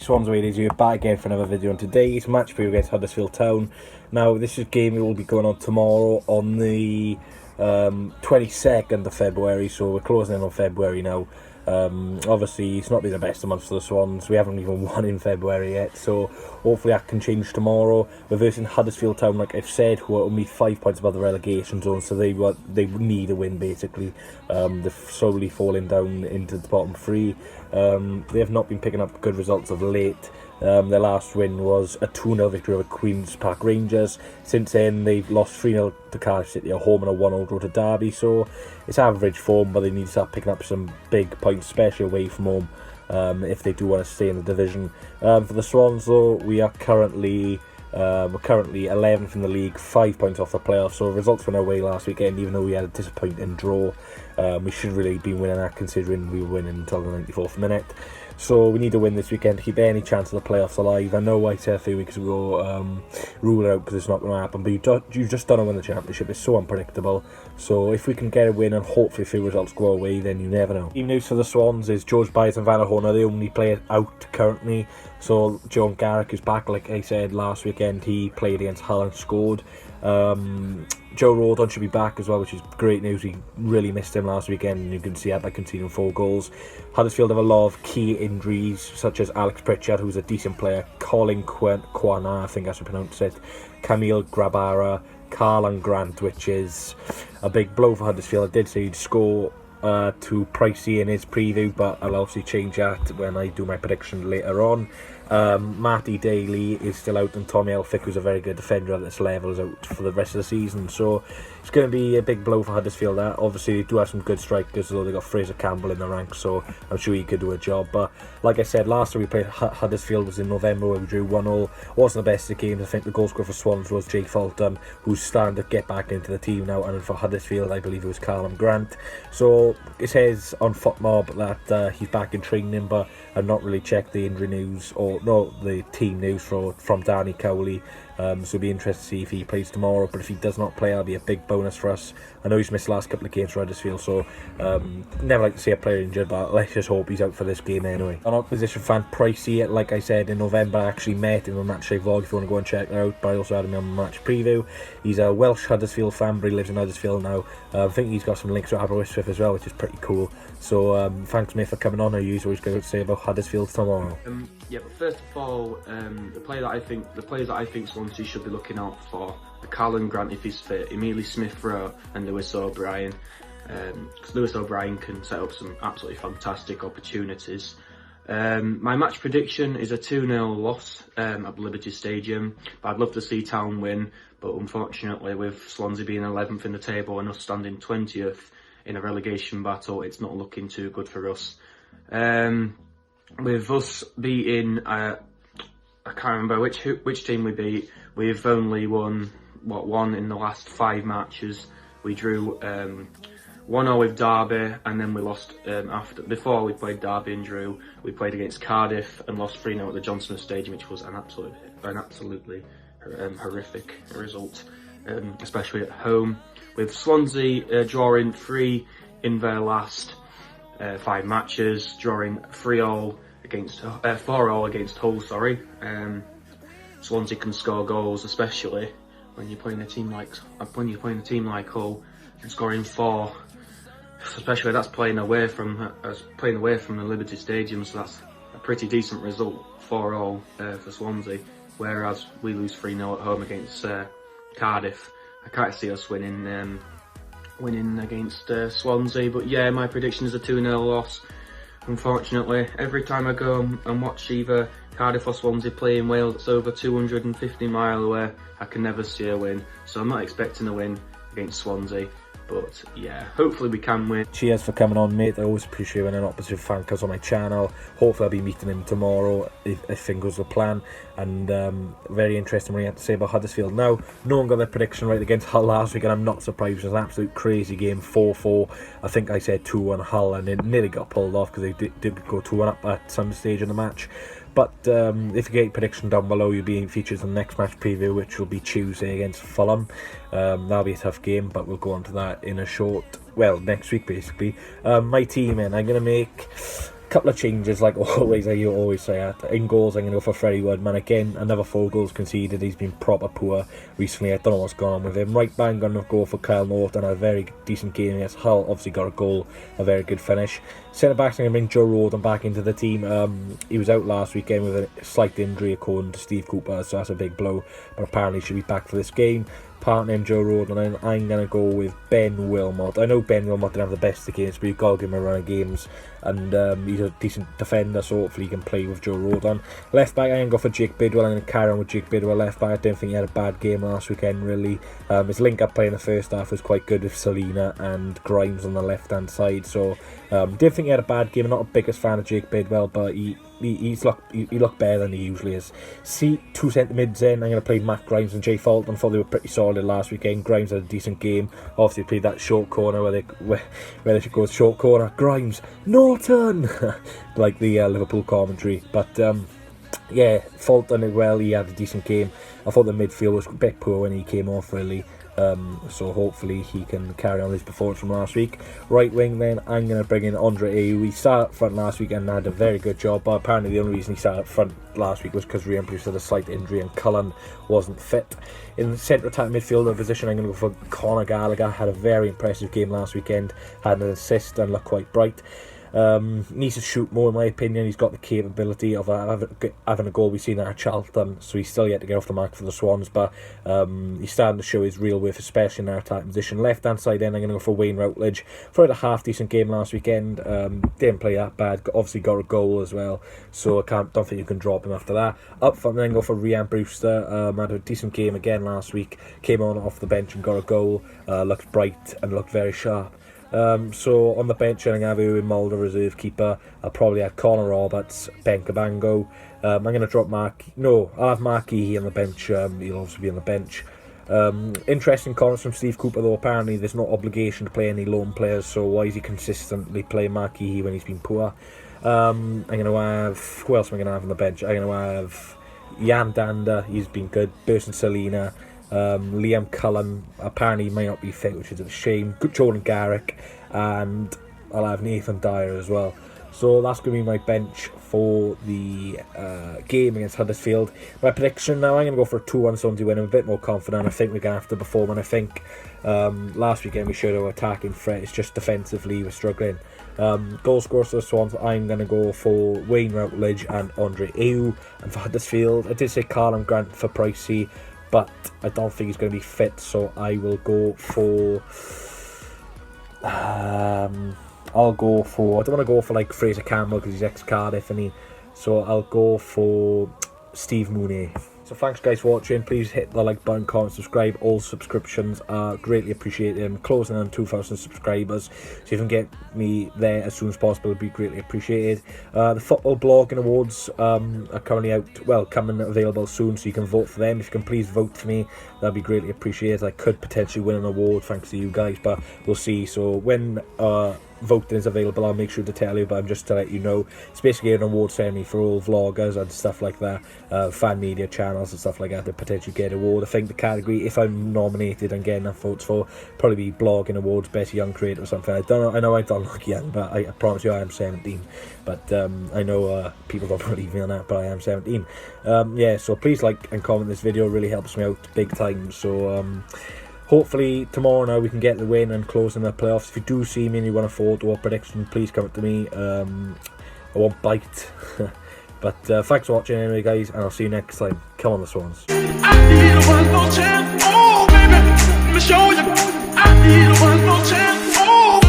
SwansAwayDays, we're back again for another video, and today's match preview against Huddersfield Town. Now, this is a game that will be going on tomorrow on the 22nd of February, so we're closing in on February now. Obviously, it's not been the best of months for the Swans. We haven't even won in February yet, so hopefully that can change tomorrow. We're versing Huddersfield Town, like I've said, who are only 5 points above the relegation zone, so they need a win basically. They're slowly falling down into the bottom three. They have not been picking up good results of late. Their last win was a 2-0 victory over Queen's Park Rangers. Since then, they've lost 3-0 to Cardiff City at home and a 1-0 draw to Derby. So it's average form, but they need to start picking up some big points, especially away from home, if they do want to stay in the division. For the Swans, though, we're currently 11th in the league, 5 points off the playoffs. So results went our way last weekend, even though we had a disappointing draw. We should really be winning that, considering we were winning until the 94th minute. So we need to win this weekend to keep any chance of the playoffs alive. I know I said a few weeks ago, rule it out because it's not going to happen, but you just don't know when the championship is so unpredictable. So if we can get a win and hopefully a few results go away, then you never know. Team news for the Swans is George Byers and Van Horn are the only players out currently. So John Garrick is back, like I said last weekend. He played against Hull and scored. Joe Rodon should be back as well, which is great news. We really missed him last weekend, and you can see that by conceding 4 goals. Huddersfield have a lot of key injuries, such as Alex Pritchard, who's a decent player, Colin Quana, I think I should pronounce it, Camille Grabara, Carlan Grant, which is a big blow for Huddersfield. I did say he'd score to Pricey in his preview, but I'll obviously change that when I do my prediction later on. Matty Daly is still out, and Tommy Elphick, who's a very good defender at this level, is out for the rest of the season. So it's going to be a big blow for Huddersfield. Obviously, they do have some good strikers, though. They've got Fraser Campbell in the ranks, so I'm sure he could do a job. But like I said, last time we played Huddersfield was in November, where we drew 1-0. Wasn't the best of the games. I think the goal scorer for Swans was Jake Fulton, who's starting to get back into the team now. And for Huddersfield, I believe it was Carlan Grant. So it says on FootMob that he's back in training, but I've not really checked the injury news, or no, the team news from Danny Cowley. So it'll be interesting to see if he plays tomorrow. But if he does not play, that'll be a big bonus for us. I know he's missed the last couple of games for Huddersfield, so never like to see a player injured, but let's just hope he's out for this game anyway. An opposition fan, Pricey, like I said, in November, I actually met him on Matchday Vlog if you want to go and check it out, but I also had him on Match Preview. He's a Welsh Huddersfield fan, but he lives in Huddersfield now. I think he's got some links to Aberystwyth as well, which is pretty cool. So thanks, mate, for coming on. I usually always got to say about Huddersfield tomorrow. Yeah, but first of all, the players that I think Swansea should be looking out for are Carlan Grant if he's fit, Emily Smith-Rowe, and Lewis O'Brien. Because Lewis O'Brien can set up some absolutely fantastic opportunities. My match prediction is a 2-0 loss at Liberty Stadium. But I'd love to see Town win, but unfortunately, with Swansea being 11th in the table and us standing 20th in a relegation battle, it's not looking too good for us. With us beating, I can't remember which team we beat. We've only won one in the last 5 matches. We drew 1-0 with Derby, and then we lost before we played Derby and drew. We played against Cardiff and lost 3-0 at the Johnson Stadium, which was an absolutely horrific result, especially at home. With Swansea drawing 3 in their last 5 matches, drawing 4-0 against Hull. Swansea can score goals, especially when you're playing a team like Hull, and scoring 4. Especially that's playing away from the Liberty Stadium, so that's a pretty decent result. 4-0 for Swansea, whereas we lose 3-0 at home against Cardiff. I can't see us winning against Swansea, but yeah, my prediction is a 2-0 loss. Unfortunately, every time I go and watch either Cardiff or Swansea play in Wales, it's over 250 miles away. I can never see a win, so I'm not expecting a win against Swansea. But yeah, hopefully we can win. Cheers for coming on, mate. I always appreciate when an opposition fan comes on my channel. Hopefully I'll be meeting him tomorrow if things goes to plan. And very interesting what he had to say about Huddersfield. Now, no one got their prediction right against Hull last week, and I'm not surprised. It was an absolute crazy game, 4-4. I think I said 2-1 Hull, and it nearly got pulled off because they did go 2-1 up at some stage in the match. But if you get your prediction down below, you'll be featured in the next match preview, which will be Tuesday against Fulham. That'll be a tough game, but we'll go on to that in a next week basically. My team, and I'm going to make Couple of changes, like always, you always say that. In goals, I'm going to go for Freddie Woodman. Again, another 4 goals conceded. He's been proper poor recently. I don't know what's going on with him. Right back, I'm going to go for Kyle Norton. A very decent game against Hull. Obviously got a goal, a very good finish. Centre backs, I'm going to bring Joe Roden back into the team. He was out last weekend with a slight injury according to Steve Cooper, so that's a big blow. But apparently should be back for this game. Partner Joe Roden, and I'm going to go with Ben Wilmot. I know Ben Wilmot didn't have the best of games, but you've got to give him a run of games, and he's a decent defender, so hopefully he can play with Joe Roden. Left back, I'm going to go for Jake Bidwell. I'm going to carry on with Jake Bidwell left back. I don't think he had a bad game last weekend, really. His link-up play in the first half was quite good with Selena and Grimes on the left-hand side, so didn't think he had a bad game. I'm not the biggest fan of Jake Bidwell, but he looked better than he usually is. See, 2 centre mids in. I'm going to play Matt Grimes and Jay Fulton. I thought they were pretty solid last weekend. Grimes had a decent game. Obviously played that short corner where they should go short corner. Grimes, Norton, like the Liverpool commentary. But yeah, Fulton as well. He had a decent game. I thought the midfield was a bit poor when he came off, really. So hopefully he can carry on his performance from last week. Right wing, then I'm going to bring in Andre Ayew. He started up front last week and had a very good job, but apparently the only reason he started up front last week was because Ryan Bruce had a slight injury and Cullen wasn't fit. In the centre attack midfielder position, I'm going to go for Conor Gallagher. Had a very impressive game last weekend, had an assist and looked quite bright. Needs to shoot more, in my opinion. He's got the capability of having a goal. We've seen that at Charlton, so he's still yet to get off the mark for the Swans, but he's starting to show his real worth, especially in their attack position. Left hand side, then I'm going to go for Wayne Routledge. Had a half decent game last weekend. Didn't play that bad. Obviously got a goal as well, so don't think you can drop him after that. Up front, then go for Ryan Brewster. Had a decent game again last week. Came on off the bench and got a goal. Looked bright and looked very sharp. So on the bench, I'm going to have Owen Mulder, reserve keeper. I'll probably have Connor Roberts, Ben Cabango. I'm going to drop I'll have Mark Ehe on the bench. He'll obviously be on the bench. Interesting comments from Steve Cooper, though. Apparently there's no obligation to play any loan players, so why is he consistently playing Mark Ehe when he's been poor? I'm going to have, who else am I going to have on the bench? I'm going to have Jan Dander, he's been good. Burson Selena. Liam Cullen, apparently he might not be fit, which is a shame. Jordan Garrick, and I'll have Nathan Dyer as well. So that's going to be my bench for the game against Huddersfield. My prediction now, I'm going to go for a 2-1 Swansea win. I'm a bit more confident. I think we're going to have to perform, and I think last weekend we showed our attacking threat. It's just defensively we're struggling. Goal scorers for the Swans, I'm going to go for Wayne Routledge and Andre Ayew. And for Huddersfield, I did say Carl Grant for Pricey, but I don't think he's going to be fit, so I will go for I don't want to go for like Fraser Campbell because he's ex-Cardiff, so I'll go for Steve Mooney. So thanks guys for watching. Please hit the like button, comment, subscribe. All subscriptions are greatly appreciated. I'm closing on 2,000 subscribers, so if you can get me there as soon as possible, it'd be greatly appreciated. The football blogging awards are currently out, coming available soon, so you can vote for them. If you can please vote for me, that'd be greatly appreciated. I could potentially win an award thanks to you guys, but we'll see. So when voting is available, I'll make sure to tell you, but I'm just to let you know, it's basically an award ceremony for all vloggers and stuff like that, fan media channels and stuff like that potentially get an award. I think the category, if I'm nominated and get enough votes for, probably be blogging awards, best young creator or something. I know I don't look young, but I promise you I am 17, but I know people don't believe me on that, but I am 17. Yeah, so please like and comment this video, it really helps me out big time. So hopefully tomorrow now we can get the win and close in the playoffs. If you do see me and you want a photo or prediction, please come up to me. I won't bite. But thanks for watching anyway guys, and I'll see you next time. Come on the Swans. I need one more chance, oh baby, let me show you. I need one more chance, oh.